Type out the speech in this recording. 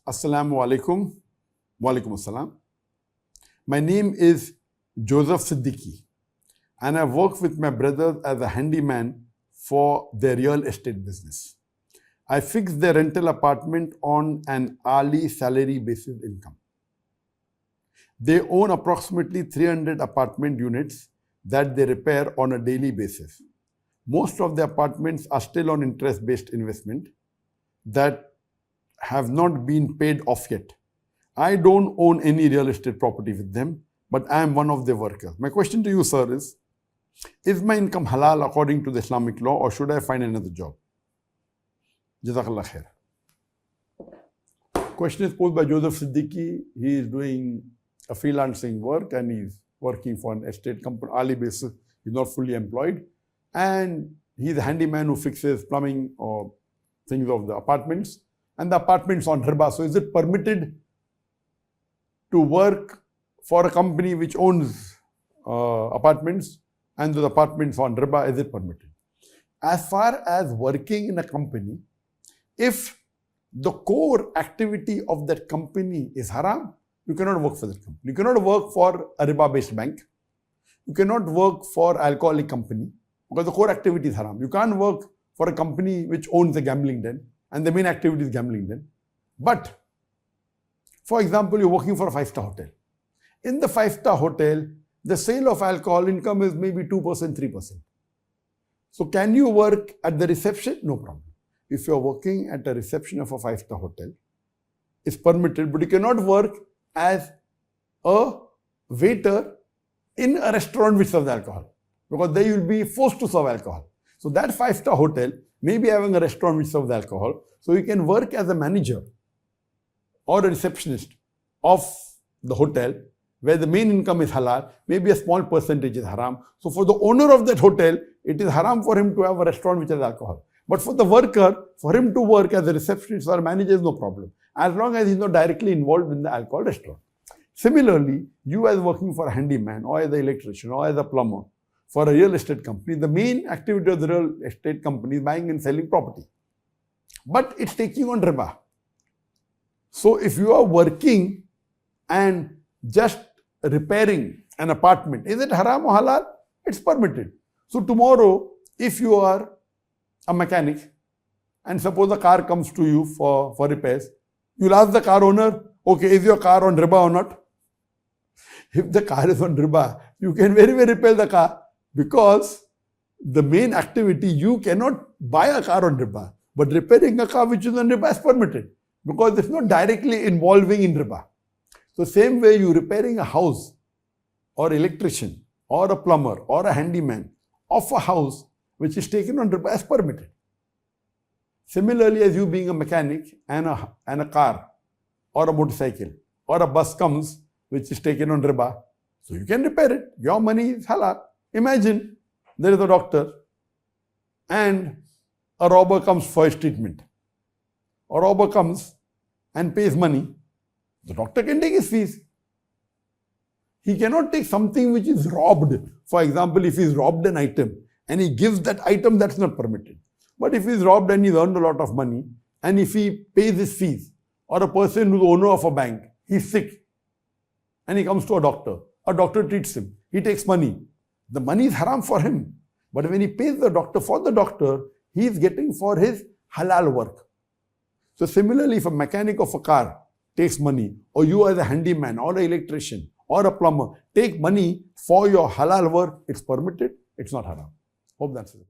Assalamu alaikum. Walaikum assalam. My name is Joseph Siddiqui, and I work with my brothers as a handyman for their real estate business. I fix their rental apartment on an hourly salary basis income. They own approximately 300 apartment units that they repair on a daily basis. Most of the apartments are still on interest-based investment that have not been paid off yet. I don't own any real estate property with them, but I am one of their workers. My question to you, sir, is my income halal according to the Islamic law, or should I find another job? Jazakallah khair. Question is posed by Joseph Siddiqui. He is doing a freelancing work and he's working for an estate company, hourly basis. He's not fully employed. And he's a handyman who fixes plumbing or things of the apartments. And the apartment's on riba. So is it permitted to work for a company which owns apartments and those apartments on riba? Is it permitted? As far as working in a company, if the core activity of that company is haram, you cannot work for that company. You cannot work for a riba-based bank. You cannot work for alcoholic company because the core activity is haram. You can't work for a company which owns a gambling den and the main activity is gambling den. But, for example, you're working for a 5-star hotel. In the 5-star hotel, the sale of alcohol income is maybe 2%, 3%. So can you work at the reception? No problem. If you're working at a reception of a 5-star hotel, it's permitted, but you cannot work as a waiter in a restaurant which serves alcohol, because there you'll be forced to serve alcohol. So that 5-star hotel may be having a restaurant which serves alcohol, so you can work as a manager or a receptionist of the hotel where the main income is halal, maybe a small percentage is haram. So for the owner of that hotel, it is haram for him to have a restaurant which has alcohol. But for the worker, for him to work as a receptionist or a manager is no problem, as long as he's not directly involved in the alcohol restaurant. Similarly, you as working for a handyman or as an electrician or as a plumber for a real estate company, the main activity of the real estate company is buying and selling property. But it's taking on riba. So if you are working and just repairing an apartment, is it haram or halal? It's permitted. So tomorrow, if you are a mechanic and suppose a car comes to you for repairs, you'll ask the car owner, okay, is your car on riba or not? If the car is on riba, you can very well repair the car, because the main activity, you cannot buy a car on riba, but repairing a car which is on riba is permitted because it's not directly involving in riba. So same way, you repairing a house or electrician or a plumber or a handyman of a house which is taken on riba is permitted. Similarly, as you being a mechanic and a car or a motorcycle or a bus comes which is taken on riba, so you can repair it. Your money is halal. Imagine there is a doctor and a robber comes for his treatment. A robber comes and pays money. The doctor can take his fees. He cannot take something which is robbed. For example, if he's robbed an item and he gives that item, that's not permitted. But if he's robbed and he's earned a lot of money, and if he pays his fees, or a person who's owner of a bank, he's sick, and he comes to a doctor treats him, he takes money. The money is haram for him. But when he pays the doctor for the doctor, he is getting for his halal work. So similarly, if a mechanic of a car takes money, or you as a handyman, or an electrician, or a plumber, take money for your halal work, it's permitted, it's not haram. Hope that's it.